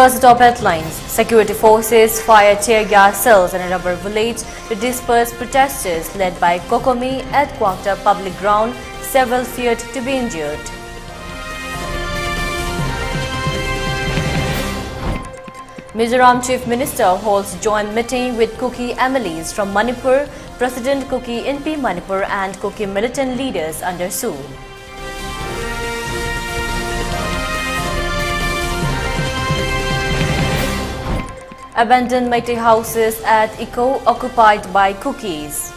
First top headlines. Security forces fire tear gas cells in a rubber village to disperse protesters led by Kokomi at Kwakta public ground. Several feared to be injured. Mizoram Chief Minister holds joint meeting with Kuki MLAs from Manipur, President Kuki Manipur and Kuki militant leaders under Sue. Abandoned Meitei houses at Iko occupied by Kukis.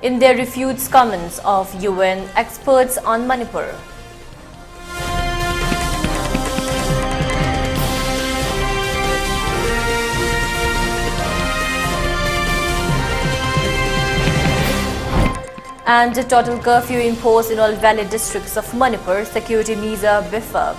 India refutes comments of UN experts on Manipur. And a total curfew imposed in all valley districts of Manipur. Security measure beef up.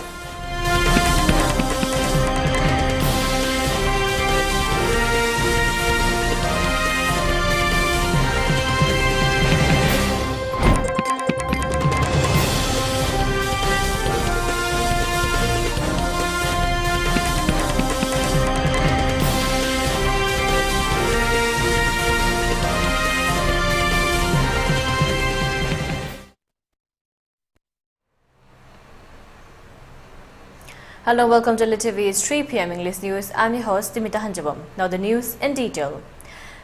Hello, welcome to ELITETV's 3 p.m. English News. I'm your host, Deemita. Now the news in detail.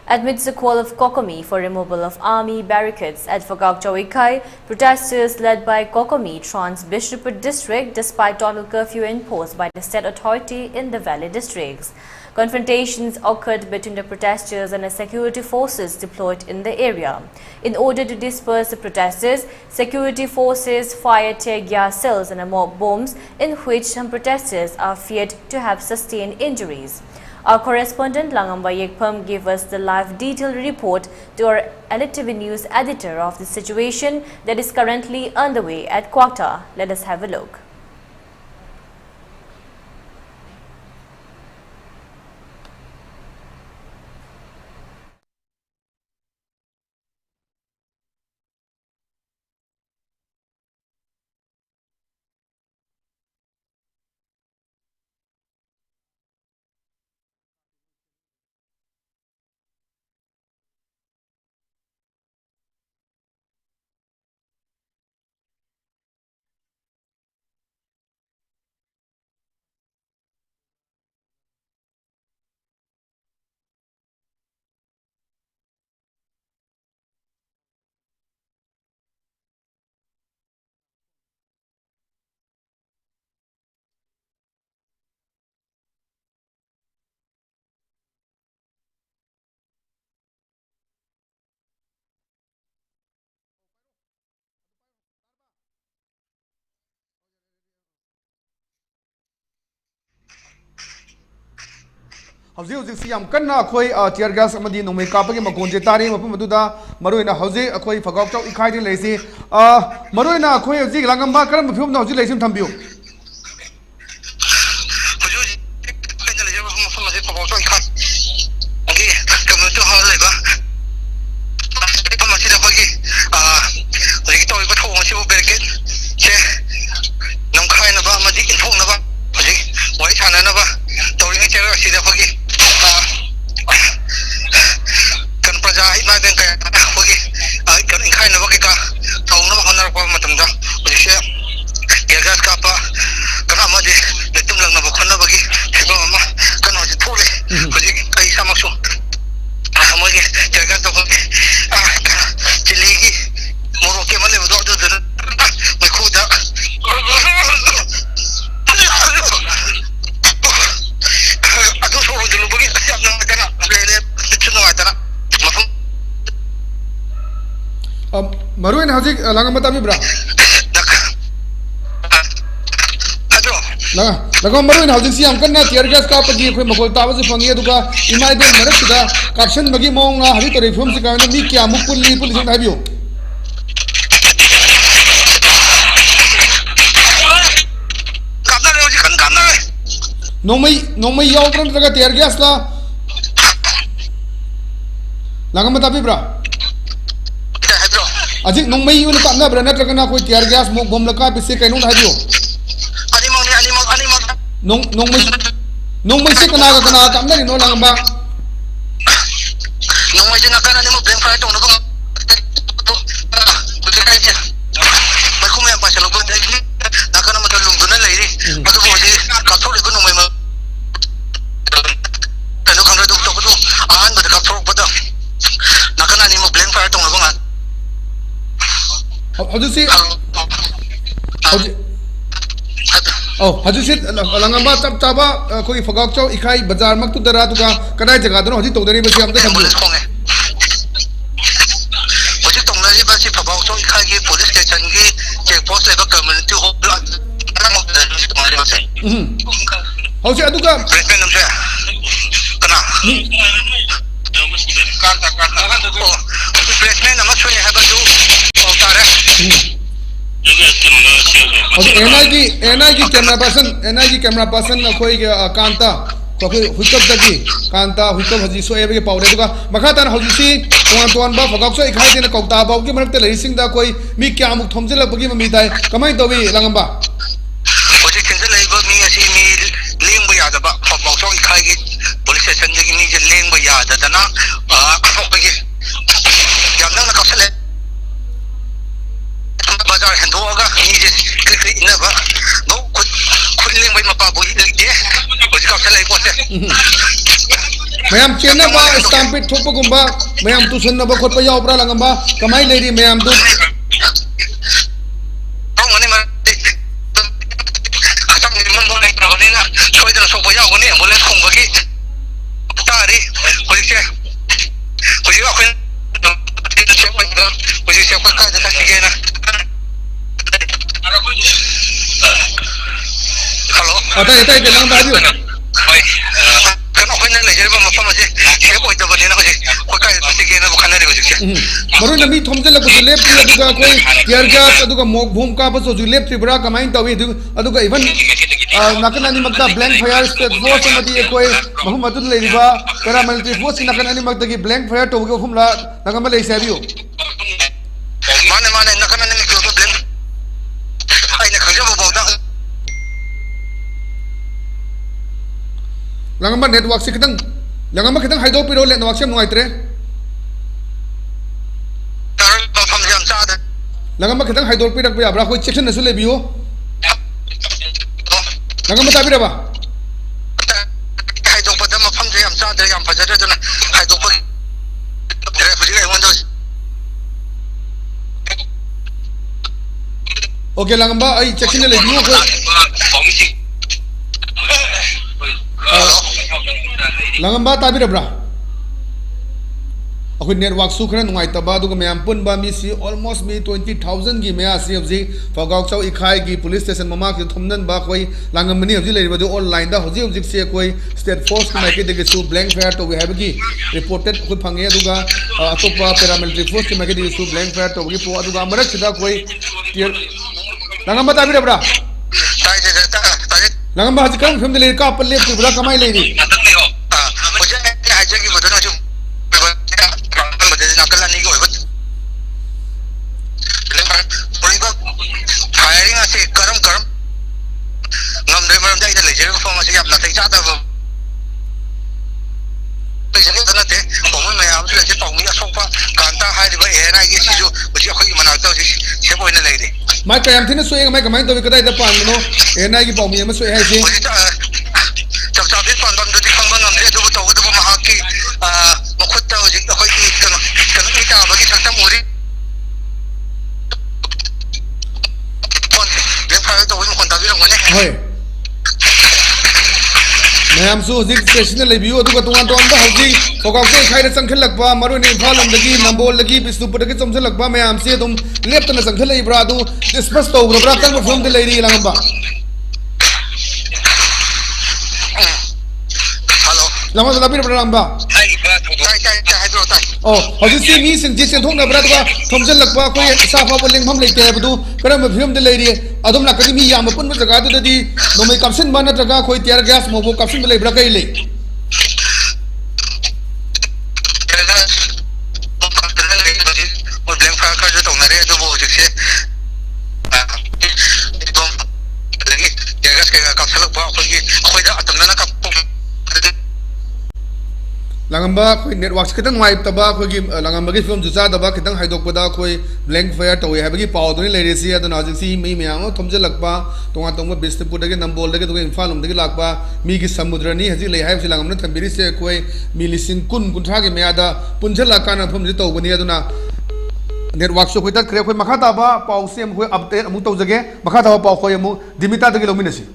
Amidst the call of Kokomi for removal of army barricades at Phagauk-Chawikai, protesters led by Kokomi Trans-Bishnupur district despite total curfew imposed by the state authority in the valley districts. Confrontations occurred between the protesters and the security forces deployed in the area. In order to disperse the protesters, security forces fired tear gas cells and mob bombs, in which some protesters are feared to have sustained injuries. Our correspondent Langamba Yekpam gave us the live detailed report to our ELITETV news editor of the situation that is currently underway at Kwakta. Let us have a look. How's Siam Kana Koi, tear gas, Amadi, no make up again, Maconjetari, Mapumaduda, Maruna, Hose, a Koi, Phagauk, Ikai, Lazy, Maruna, Koi, Zilangamba, Karam, no Zilation Tambio. Maruin Hazik, Langamatami Bra. Maruin Hazik Siam Kana, tear gas Kapagi, Mokol Towers from Yeduka, Imai Marasuda, Caption Magimong, Haritori from Sikana, Mikia, Mukuli, Police and Habio. No may yaw from the tear gas la. Langam tapi bra. Kita hydro. Ajik nong mai yun kapna bra natra kana koi tiar gas mo bom laka bisi kai nong hadio. Nong mai se kana kapna ni no langam ba. Nong mai jina kana ni mo blame fire tong no bang. Baku me apa selo bang ni. Nakana mo talung duna lai ri. Madu mo di kathol ibu nong mai ma. Tano kang raduk to ko ahan ba ka thok ba da. Nakana ni mo blame fire tong no bang. Haju si Oh, haju si langam ba tap taba koi fagak chau ikai bazar mak tu dara tu ka kadai jaga dono haju togdari basi amda sambu. Haju togdari basi fagak chau ikai gi police station gi check post leba community hall Haju adu ka president namse kana president nama chune ha ba du tare NIG camera person koi kanta koi hukap dagi kanta hukap haji so ebe pawre duga makhatan haji si tuan ba fagak so ikhai dina kauta ba ki marak te leising da koi mi kya muk thomjel bagi mi dai kamai dobi langamba hoji kenjel leiba mi asi mi lengba ya da ba fagak so ikhai gi police station gi mi je lengba ya da dana bagi jamna na kapsale bazar hendoga ni je klik na ba no khut ling bai mapa bo de ko ji ka chalai ko se mayam chena ba stampede thopa gumba mayam tu sunna ba khot pa yaw pra langam ba kamai lady mayam tu ong ani ma khatam ni man mo nei pra ni na choi da so bo yaw ko ni ambulance khong ba ki tari ko ji che ko ji ko ni se ko ka da ta sige na Ata ite lang ba dio? Oi. Kan ako na lejer ba mapama je. Siya ko ito ba nina ko je. Ko kay sige na bukan na rin ko je. Maru nami thomjel la ko lep ti aduga koi tiar gas aduga mok bhum ka pa so ju lep tribra kamain tawi aduga even nakana ni magda blank fire state force amadi koi bahum adu le riba paramilitary force nakana ni magda ki blank fire to go humla nakama le sabiyo. Mane nakana ni ko blank. Ay nakanja ba ba Langamba network se kitang langamba kitang haido piro le network se ngai tre taran ba pham jam cha da langamba kitang haido pirak ba bra koi section na su le biyo langamba ta bira ba haido pa da ma pham jam cha da yam phaja da na haido pa re phaji ga mon dos okay langamba ai section le biyo ko langamba ta bira bra akoi network su khara ngai ta ba du ga myam pun ba mi si almost me 20,000 gi me asi obji fagak chau ikhai gi police station mama ki thomnan ba koi langam ni obji le ba du online da hoji obji se koi state force mai ke de su blank fire to we have gi reported khud phange du ga atopa paramilitary force mai ke de su blank fire to gi po du ga marak sida koi langamba ta bira bra langamba haji kam film de le ka palle tu bra kamai le ni mai kayam thina soe mai kamai to kadai da pan no enai gi pawmi ma soe hai se chap chap pan bam do di khang bang amre do to do ma ha ki makhut ta ji khoi ki kana ita ba ki thang muri pon ben pha to wi kon ta bi ngone hoi mayam su zik station le biu du ka tuan tuan da haji fagak se khai da changkhel lak ba maru ni phalom da gi nambol lagi bisnupur da gi chomsel lak ba mayam se dum lep ta na changkhel le bra du disperse to bra kan form de le ri lang ba hello lama da bir bra ba oh haji si mi sin ji sen thong na bra du ka chomsel lak ba koi sa pha bo leng pham le te bu karam film de le ri adum la kadi mi yam pun ba jaga du di no mai kapsin ba na jaga koi tiar gas mo bo kapsin le bra kai le langamba khoi network kitang ngai taba khoi gi langamba gi film jucha daba kitang haidok pada khoi blank fire toy ha bagi paw doni leire si aduna ji si mi myang thomje lakpa tonga tongba Bishnupur dagi Nambol dagi to Imphal dagi lakpa mi gi samudrani haji lei hai si langam na thambiri se khoi mi lisin kun kunthra gi meada punjala kana thomje tawbani aduna network so khoi tat kre khoi makha ta ba paw sem khoi update amu tawjage makha ta ba paw khoi amu Deemita dagi lominasi.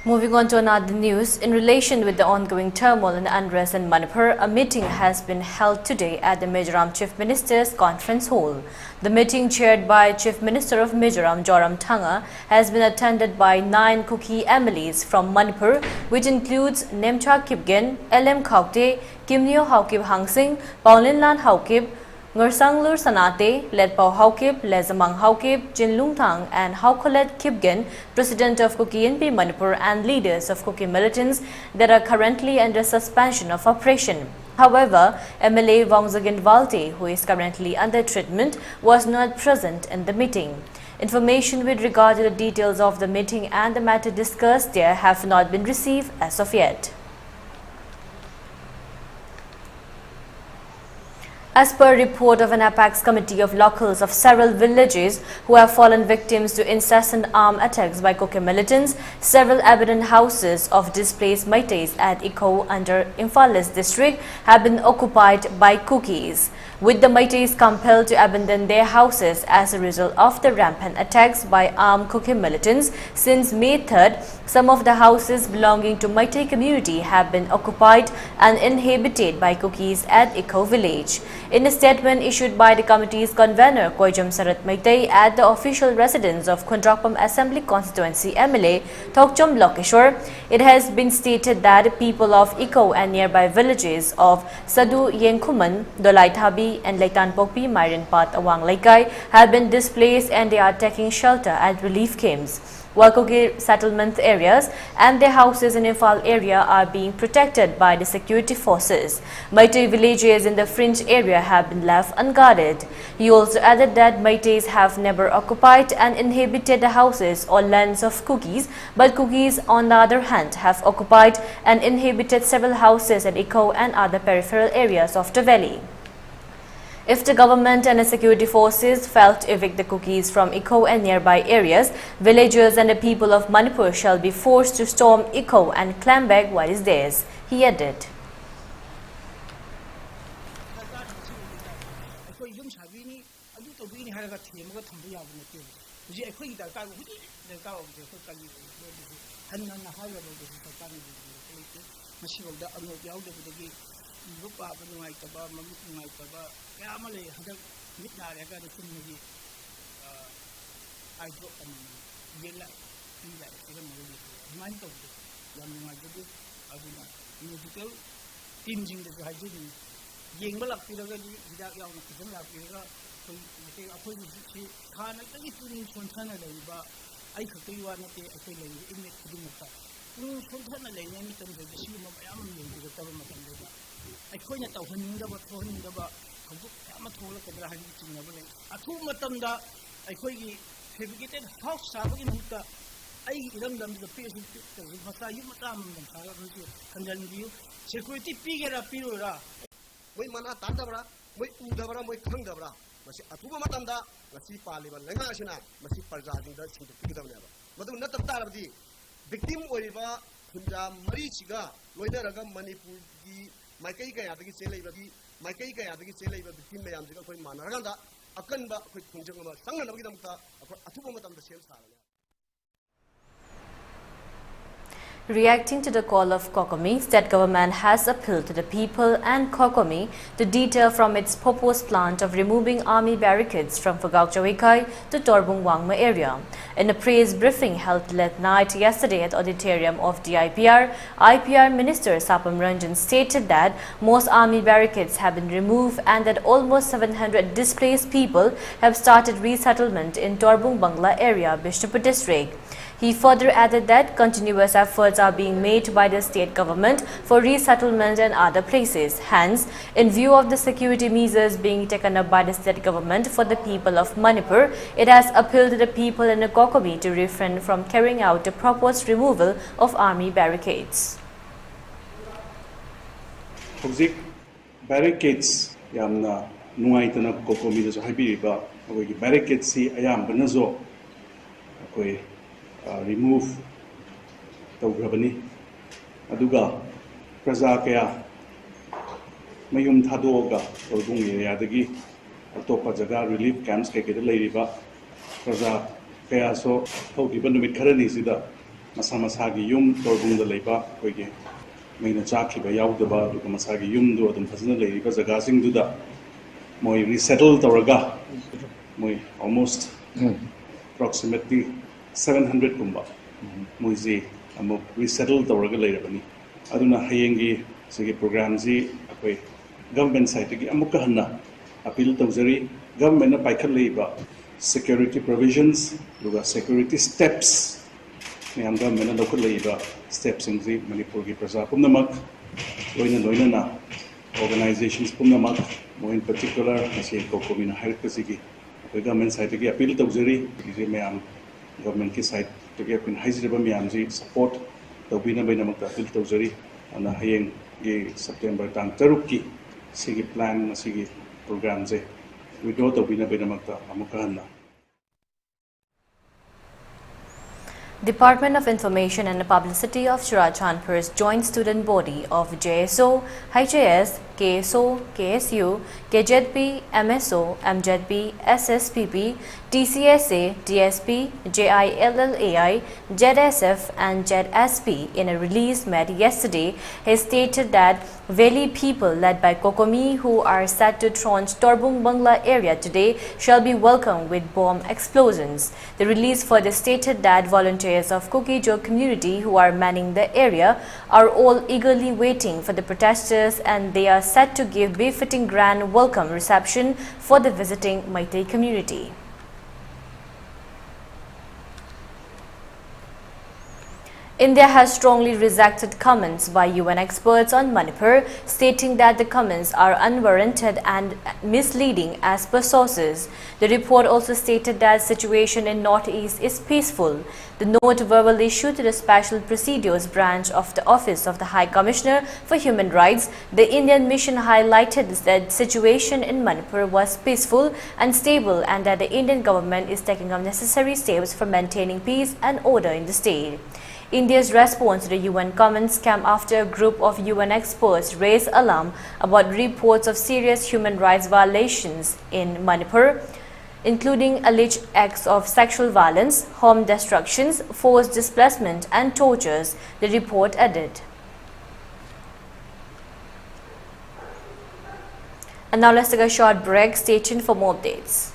Moving on to another news, in relation with the ongoing turmoil and unrest in Manipur, a meeting has been held today at the Mizoram Chief Minister's Conference Hall. The meeting, chaired by Chief Minister of Mizoram, Joram Thanga, has been attended by 9 Kuki MLAs from Manipur, which includes Nemcha Kipgen, LM Khaukte, Kimnyo Haukip Hangsing, Paulinlan Haukip, Ngursanglur Sanate, Ledpao Haukip, Lezamang Haukip, Jinlung Thang, and Haukolet Kipgen, President of Kuki NP Manipur, and leaders of Kuki militants that are currently under suspension of operation. However, MLA Wangzagan Valte, who is currently under treatment, was not present in the meeting. Information with regard to the details of the meeting and the matter discussed there have not been received as of yet. As per a report of an apex committee of locals of several villages who have fallen victims to incessant armed attacks by Kuki militants, several abandoned houses of displaced Meiteis at Iko under Imphal district have been occupied by Kukis, with the Meiteis compelled to abandon their houses as a result of the rampant attacks by armed Kuki militants. Since May 3rd, some of the houses belonging to Meitei community have been occupied and inhabited by Kukis at Iko village. In a statement issued by the committee's convener Koijam Sarat Meitei at the official residence of Khundrakpam Assembly Constituency MLA Thokchom Lokeshwar, it has been stated that people of Iko and nearby villages of Sadu Yengkuman, Dolai Thabi and Leitan Pokpi Myrin Pat Awang Laikai have been displaced and they are taking shelter at relief camps, while Kuki settlement areas and their houses in Imphal area are being protected by the security forces. Meitei villages in the fringe area have been left unguarded. He also added that Meiteis have never occupied and inhabited the houses or lands of Kukis, but Kukis on the other hand have occupied and inhabited several houses at Iko and other peripheral areas of the valley. If the government and the security forces fail to evict the Kukis from Iko and nearby areas, villagers and the people of Manipur shall be forced to storm Iko and claim back what is theirs, he added. victim oiba punja mari chiga loinaraga Manipur gi maikai kaya dagi chelaiba victim mayam jiga koi manaraganda akanba koi khunjangama sangnabagi damta athuba matamda sem sarane. Reacting to the call of Kokomi, state government has appealed to the people and Kokomi to detail from its proposed plan of removing army barricades from Phagauk-Chawikai to Torbung Wangma area. In a press briefing held late night yesterday at auditorium of the IPR Minister Sapam Ranjan stated that most army barricades have been removed and that almost 700 displaced people have started resettlement in Torbung Bangla area, Bishnupur district. He further added that continuous efforts are being made by the state government for resettlement and other places. Hence, in view of the security measures being taken up by the state government for the people of Manipur, it has appealed to the people in Kokomi to refrain from carrying out the proposed removal of army barricades. Barricades yamna nuaitana Kokomi da haibiriba akogi barricades si ayam banazo akoi remove tawgrabani aduga praja kaya mayum thadoga tawbung area dagi atopa jaga relief camps ke ke leiriba praja kaya so thodiba numit kharani sida masa masagi yum tawbung da leiba koige maina chakhiba yaudaba aduga masagi yum do adum phasna leiriba jaga sing duda moi resettle tawraga moi almost approximately 700 kumba moizi amok resettle tawraga leirabani aduna hayengi sigi program ji akoi government side ki amuk hanna appeal tawjari government na paikhat leiba security provisions luga security steps ma'am government लौखट लेइबा steps सिंगजी मणिपुर की प्रजा पुनमक लोइना ना organisations पुनमक मो इन particular मसे कोकोमी ना higher कसिगी government side की अपील तौजरी जे मैम गवर्नमेंट की साइड के पिन हाइजरबा मैम जी सपोर्ट तौबिना बैनमक अपील तौजरी अना हयेंग ये सितंबर तांग 3 की सिगी प्लान मसिगी प्रोग्राम जे विड्रॉ तौबिना बैनमक अमुक हन्ना Department of Information and Publicity of Churachandpur's joint student body of JSO, HAS, KSO, KSU, KZP, MSO, MZP, SSPP, TCSA, DSP, JILLAI, ZSF and ZSP in a release met yesterday has stated that Valley people led by Kokomi who are set to launch Torbung Bangla area today shall be welcomed with bomb explosions. The release further stated that volunteers of Kuki community who are manning the area are all eagerly waiting for the protesters and they are set to give befitting grand welcome reception for the visiting Meitei community. India has strongly rejected comments by UN experts on Manipur, stating that the comments are unwarranted and misleading as per sources. The report also stated that the situation in Northeast is peaceful. The note verbally issued to the Special Procedures Branch of the Office of the High Commissioner for Human Rights, the Indian mission highlighted that the situation in Manipur was peaceful and stable and that the Indian government is taking necessary steps for maintaining peace and order in the state. India's response to the UN comments came after a group of UN experts raised alarm about reports of serious human rights violations in Manipur, including alleged acts of sexual violence, home destructions, forced displacement and tortures, the report added. And now let's take a short break. Stay tuned for more updates.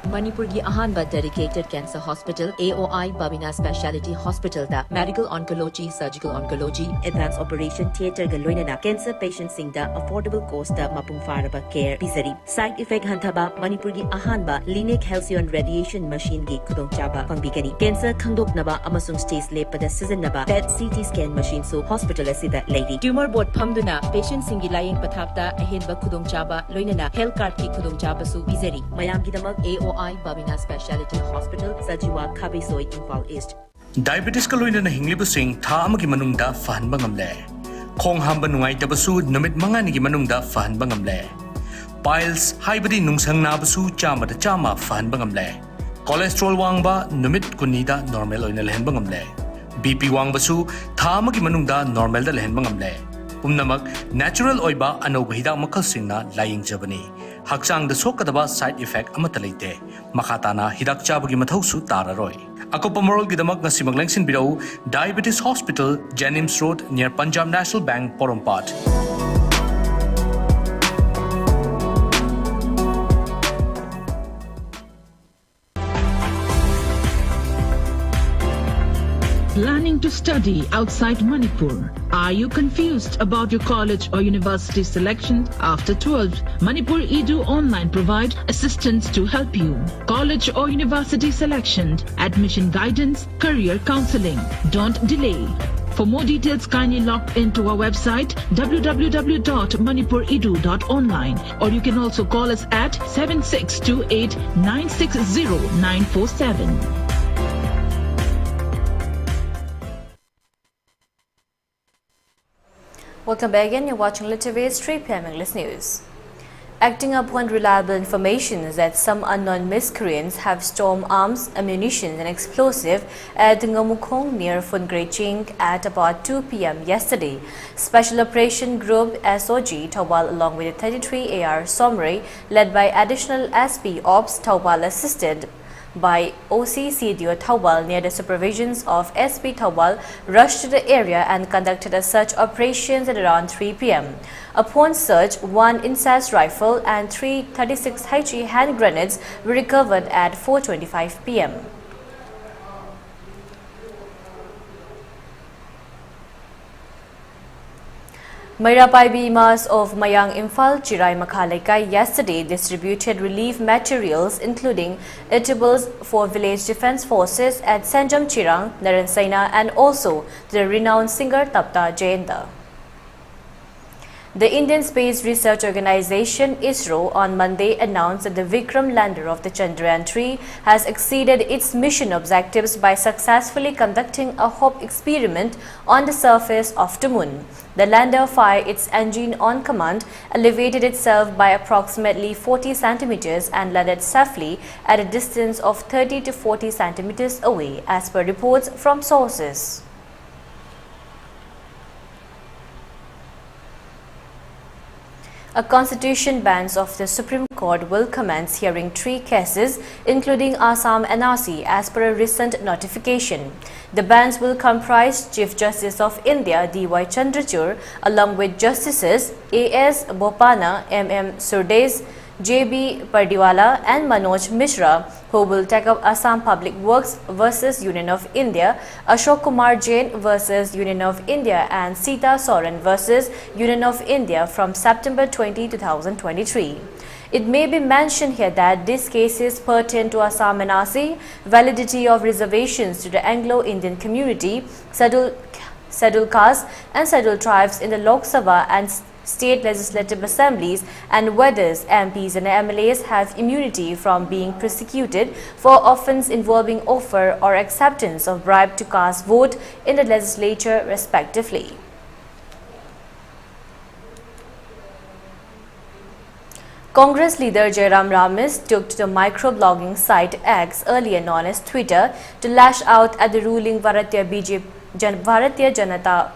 Manipur ki ahanba dedicated cancer hospital AOI Babina Speciality Hospital da medical oncology, surgical oncology, advanced operation theatre ga loinana cancer patients sing da affordable cost da mapung faraba care bizari. Side effect hantaba Manipur ki ahanba Lineage Halcyon radiation machine gi khudong chaba pangbigani. Cancer khangdoknaba amasung stage lepada sizinaba PET CT scan machine so hospital asida lady. Tumor board phamduna patient sing gi laying pathakta ahenba khudong chaba loinana health card ki khudong chaba su bizari. Mayam gi damak AOI Babina Speciality Hospital, Sajiwa Kabisoi, Impal East. Diabetes ka loina na hinglibu sing tha amagi manungda fahan bangamle. Khong hamba nungai tabasu namit mga nigi manungda fahan bangamle. Piles haibadi nungsang nabasu chama da chama fahan bangamle. Cholesterol wangba namit kunida normal oina lehen bangamle. BP wangbasu tha amagi manungda normal da lehen bangamle. Pumnamak natural oiba anoba hidak makal singna lying jabani. Hakchang da sokadaba side effect amata leite. Makatana hidak chabagi mathausu tararoi. Ako pamorol gidamak na simaglengsin birau Diabetes Hospital, Jennings Road near Punjab National Bank, Porompat. Planning planning to study outside Manipur? Are you confused about your college or university selection after 12th? Manipur Edu Online provide assistance to help you. College or university selection, admission guidance, career counseling. Don't delay. For more details, kindly log into our website www.manipuredu.online, or you can also call us at 7628 960 947. Welcome back again. You're watching ELITETV's 3 p.m. English News. Acting upon reliable information that some unknown miscreants have stormed arms, ammunition and explosive at Ngamukong near Fungreching at about 2 p.m. yesterday. Special Operation Group SOG Taubal along with the 33 AR Somre led by additional SP Ops Taubal assisted by OC CDO Taubal near the supervisions of SP Taubal rushed to the area and conducted a search operations at around 3 p.m. Upon search, 1 incest rifle and 3 36 HE hand grenades were recovered at 4:25 p.m. Mairapai Mas of Mayang Imphal Chirai Makhalaikai yesterday distributed relief materials including eatables for village defense forces at Sanjam Chirang, Naransaina and also the renowned singer Tapta Jayenda. The Indian Space Research Organization ISRO on Monday announced that the Vikram lander of the Chandrayaan-3 has exceeded its mission objectives by successfully conducting a HOP experiment on the surface of the moon. The lander fired its engine on command, elevated itself by approximately 40 centimeters and landed safely at a distance of 30 to 40 centimeters away, as per reports from sources. A constitution bench of the Supreme Court will commence hearing 3 cases, including Assam NRC, as per a recent notification. The bench will comprise Chief Justice of India D.Y. Chandrachud, along with Justices A.S. Bopana, M.M. Surdes, J.B. Pardiwala and Manoj Mishra, who will take up Assam Public Works versus Union of India, Ashok Kumar Jain versus Union of India and Sita Soren versus Union of India from September 20, 2023. It may be mentioned here that these cases pertain to Assam NRC, validity of reservations to the Anglo-Indian community, scheduled castes and scheduled tribes in the Lok Sabha and state legislative assemblies, and whether MPs and MLAs have immunity from being prosecuted for offence involving offer or acceptance of bribe to cast vote in the legislature respectively. Congress leader Jairam Ramesh took to the microblogging site X, earlier known as Twitter, to lash out at the ruling Bharatiya Janata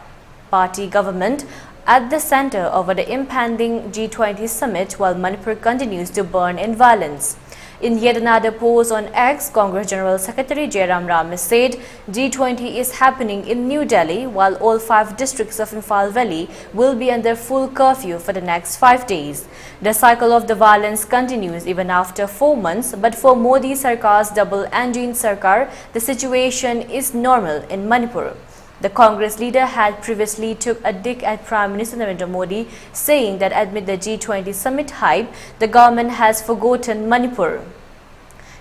Party government at the center over the impending G20 summit, while Manipur continues to burn in violence. In yet another post on X, Congress General Secretary Jairam Ramesh said G20 is happening in New Delhi, while all 5 districts of Imphal Valley will be under full curfew for the next 5 days. The cycle of the violence continues even after 4 months, but for Modi Sarkar's double-engine Sarkar, the situation is normal in Manipur. The Congress leader had previously took a dig at Prime Minister Narendra Modi, saying that amid the G20 summit hype, the government has forgotten Manipur.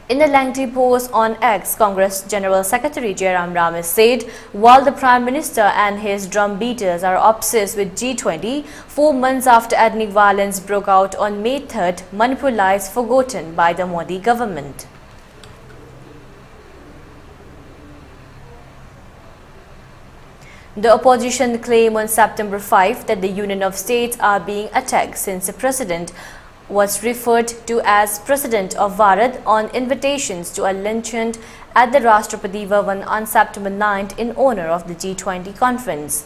In a lengthy post on X, Congress General Secretary Jairam Ramesh said, while the Prime Minister and his drumbeaters are obsessed with G20, 4 months after ethnic violence broke out on May 3rd, Manipur lies forgotten by the Modi government. The opposition claimed on September 5 that the Union of States are being attacked since the president was referred to as President of Bharat on invitations to a luncheon at the Rashtrapati Bhavan on September 9 in honor of the G20 conference.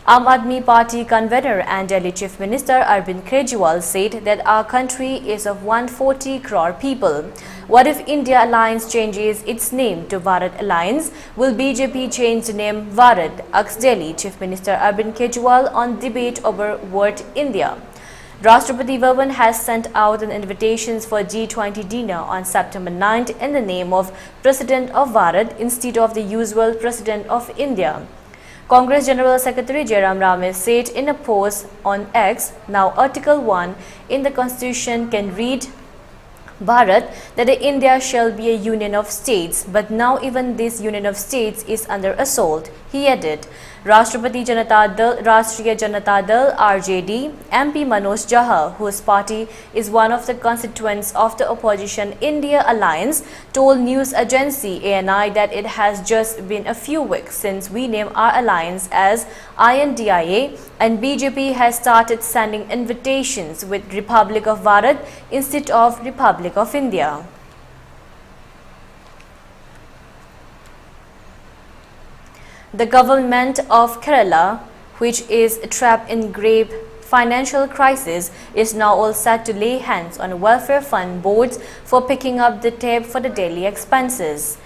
Aam Aadmi Party convener and Delhi Chief Minister Arvind Kejriwal said that our country is of 140 crore people. What if India Alliance changes its name to Bharat Alliance? Will BJP change the name Bharat? Asked Delhi Chief Minister Arvind Kejriwal on debate over word India. Rashtrapati Bhavan has sent out an invitation for G20 dinner on September 9th in the name of President of Bharat instead of the usual President of India. Congress General Secretary Jairam Ramesh said in a post on X, now Article 1 in the Constitution can read Bharat that India shall be a union of states, but now even this union of states is under assault. He added, Rashtrapati Janata Dal, Rashtriya Janata Dal (RJD) MP Manoj Jha, whose party is one of the constituents of the opposition India Alliance, told news agency ANI that it has just been a few weeks since we named our alliance as INDIA, and BJP has started sending invitations with Republic of Bharat instead of Republic of India. The government of Kerala, which is trapped in grave financial crisis, is now all set to lay hands on welfare fund boards for picking up the tab for the daily expenses.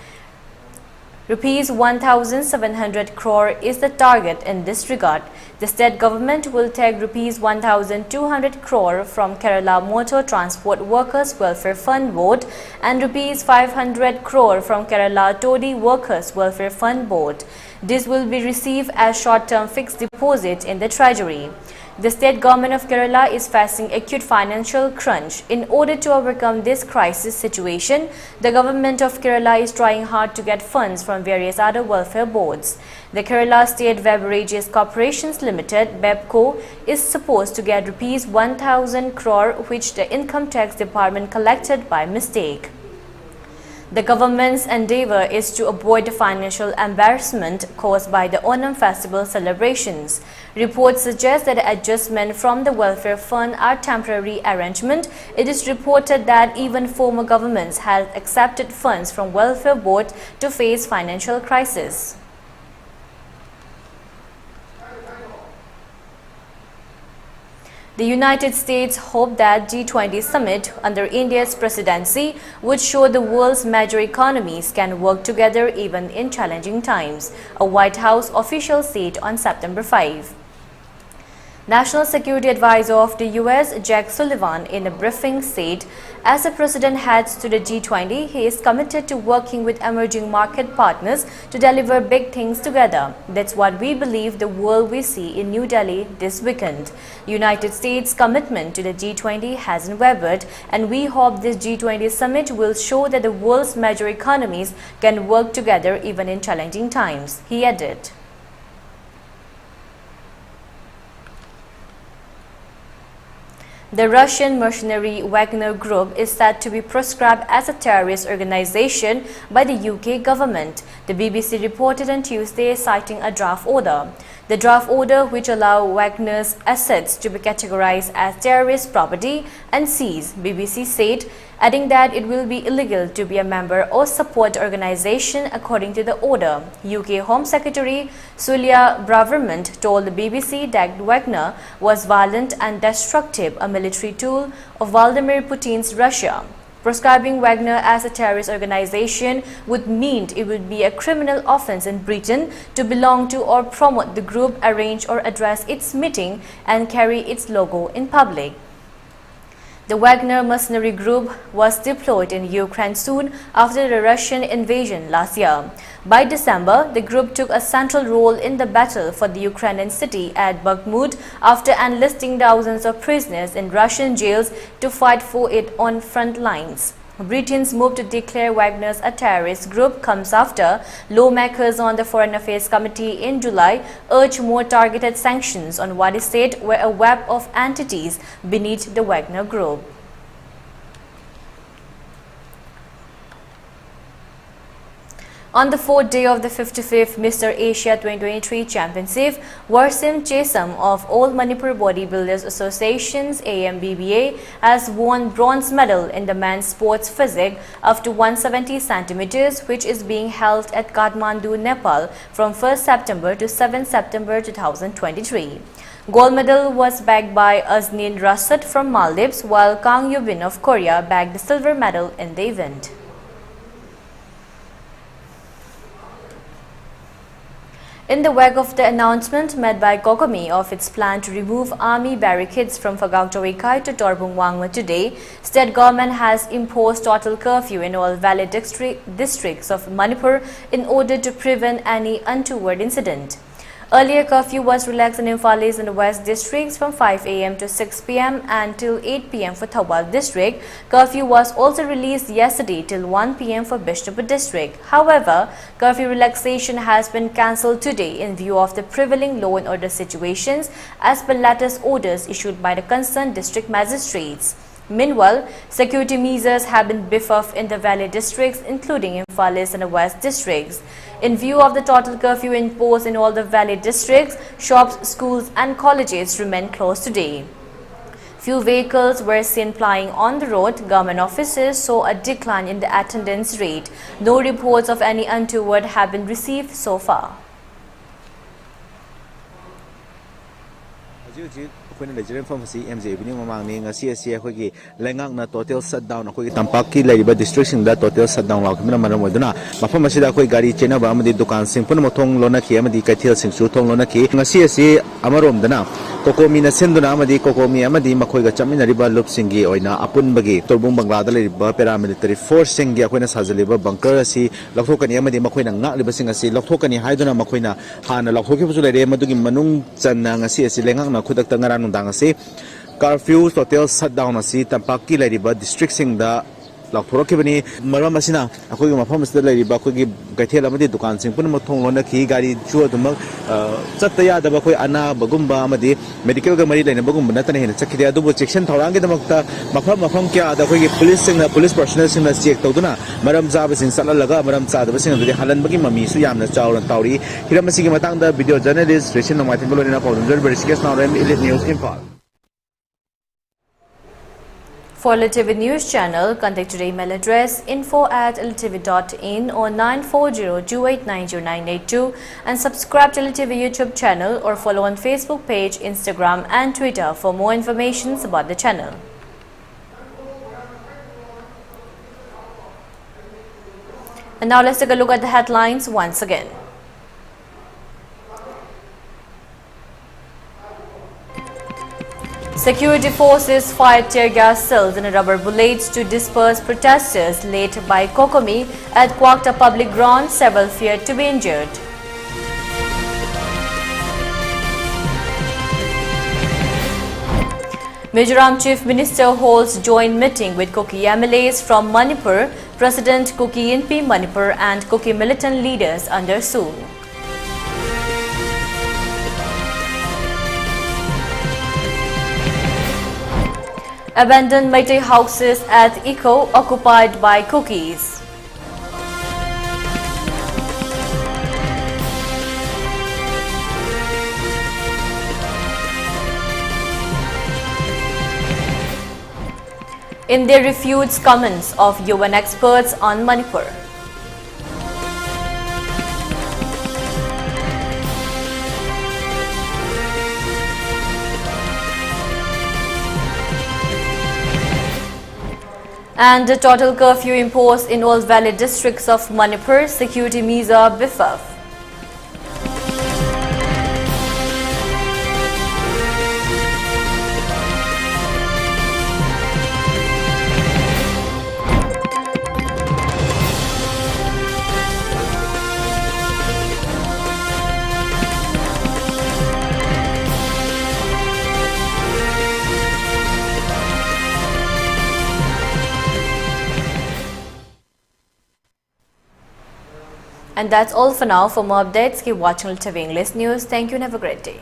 Rupees 1,700 crore is the target in this regard. The state government will take Rupees 1,200 crore from Kerala Motor Transport Workers Welfare Fund Board and Rupees 500 crore from Kerala Toddy Workers Welfare Fund Board. This will be received as short-term fixed deposit in the treasury. The state government of Kerala is facing acute financial crunch. In order to overcome this crisis situation, the government of Kerala is trying hard to get funds from various other welfare boards. The Kerala State Beverages Corporations Limited (BEPCO) is supposed to get Rupees 1,000 crore, which the Income Tax Department collected by mistake. The government's endeavor is to avoid the financial embarrassment caused by the Onam festival celebrations. Reports suggest that adjustment from the welfare fund are temporary arrangement. It is reported that even former governments have accepted funds from welfare board to face financial crisis. The United States hoped that G20 summit under India's presidency would show the world's major economies can work together even in challenging times, a White House official said on September 5. National Security Advisor of the US, Jack Sullivan, in a briefing said, as the president heads to the G20, he is committed to working with emerging market partners to deliver big things together. That's what we believe the world will see in New Delhi this weekend. United States' commitment to the G20 hasn't wavered, and we hope this G20 summit will show that the world's major economies can work together even in challenging times, he added. The Russian mercenary Wagner Group is said to be proscribed as a terrorist organization by the UK government, the BBC reported on Tuesday, citing a draft order. The draft order, which allows Wagner's assets to be categorized as terrorist property and seized, BBC said, adding that it will be illegal to be a member or support the organization according to the order. UK Home Secretary Sulia Braverman told the BBC that Wagner was violent and destructive, a military tool of Vladimir Putin's Russia. Proscribing Wagner as a terrorist organization would mean it would be a criminal offense in Britain to belong to or promote the group, arrange or address its meeting and carry its logo in public. The Wagner mercenary group was deployed in Ukraine soon after the Russian invasion last year. By December, the group took a central role in the battle for the Ukrainian city at Bakhmut after enlisting thousands of prisoners in Russian jails to fight for it on front lines. Britain's move to declare Wagner a terrorist group comes after lawmakers on the Foreign Affairs Committee in July urged more targeted sanctions on what is said were a web of entities beneath the Wagner Group. On the fourth day of the 55th Mr. Asia 2023 Championship, Warsim Chesam of All Manipur Bodybuilders Association's AMBBA has won bronze medal in the men's sports physique up to 170 centimeters, which is being held at Kathmandu, Nepal from 1st September to 7th September 2023. Gold medal was bagged by Aznin Rasat from Maldives, while Kang Yubin of Korea bagged the silver medal in the event. In the wake of the announcement made by Kokomi of its plan to remove army barricades from Phagak Chawikai to Torbung Wangma today, state government has imposed total curfew in all valley districts of Manipur in order to prevent any untoward incident. Earlier, curfew was relaxed in Imphal East and the West districts from 5 a.m. to 6 p.m. and till 8 p.m. for Thawal district. Curfew was also released yesterday till 1 p.m. for Bishnupur district. However, curfew relaxation has been cancelled today in view of the prevailing law and order situations as per latest orders issued by the concerned district magistrates. Meanwhile, security measures have been beefed up in the valley districts, including Imphal East and the West districts. In view of the total curfew imposed in all the valley districts, shops, schools and colleges remain closed today. Few vehicles were seen plying on the road. Government officers saw a decline in the attendance rate. No reports of any untoward have been received so far. Total shutdown Tampaki Ladiba district in the total shutdown Mafamashida Gari Chena Bamadi Dukan Simpun Motong Lonaki Amadi Katil Singsu Tong Lonaki CSC Amarom Dana Kokomi Sinduna Amadi Kokomi Amadi Makoga Chamina Riba Lupsingi Oina Apun Bagi Torbung Banglada Liba paramilitary force Singi Aquina Sazaliba Bunker Si Lokokani Amadi Makoina not Libasingasi Lokokani Haiduna Makoina Hana Lokoki Madugi Manung Zanang CSC Lengang Kudatangaran Dangasi curfew total shutdown asi Tampaki Ladiba district sing the Lakporokibani Maramasina Akui Mafamista Ladiba Kugi Gatela Madi Dukan Sing Punamotong Lonaki Gari Chuadumak Sataya the Bakui Anna Bagumba Madi Medical Gamari and Bagum Nathan Sakida Dubu section Tarangi the Makta Mafamkia the Kugi police and the police personnel in the Siak Toduna Maram Zabas in Salalaga Maram Sadabas in the Halan Bagimami Suyam Chow and Tauri Hiramasi Matang the video journalist Racing Matimolo in a very scarce now Elite News Impal. For ELITETV News channel, contact your email address info@elitv.in or 9402890982 and subscribe to ELITETV YouTube channel or follow on Facebook page, Instagram and Twitter for more information about the channel. And now let's take a look at the headlines once again. Security forces fired tear gas cells and rubber bullets to disperse protesters led by Kokomi at Kwakta public ground. Several feared to be injured. Mizoram Chief Minister holds joint meeting with Kuki MLAs from Manipur, President Kuki Manipur and Kuki militant leaders under Seoul. Abandoned Meitei houses at Eco occupied by Kukis. India refutes comments of UN experts on Manipur. And the total curfew imposed in all valley districts of Manipur. Security measures beefed up. And that's all for now. For more updates, keep watching ELITETV English News. Thank you and have a great day.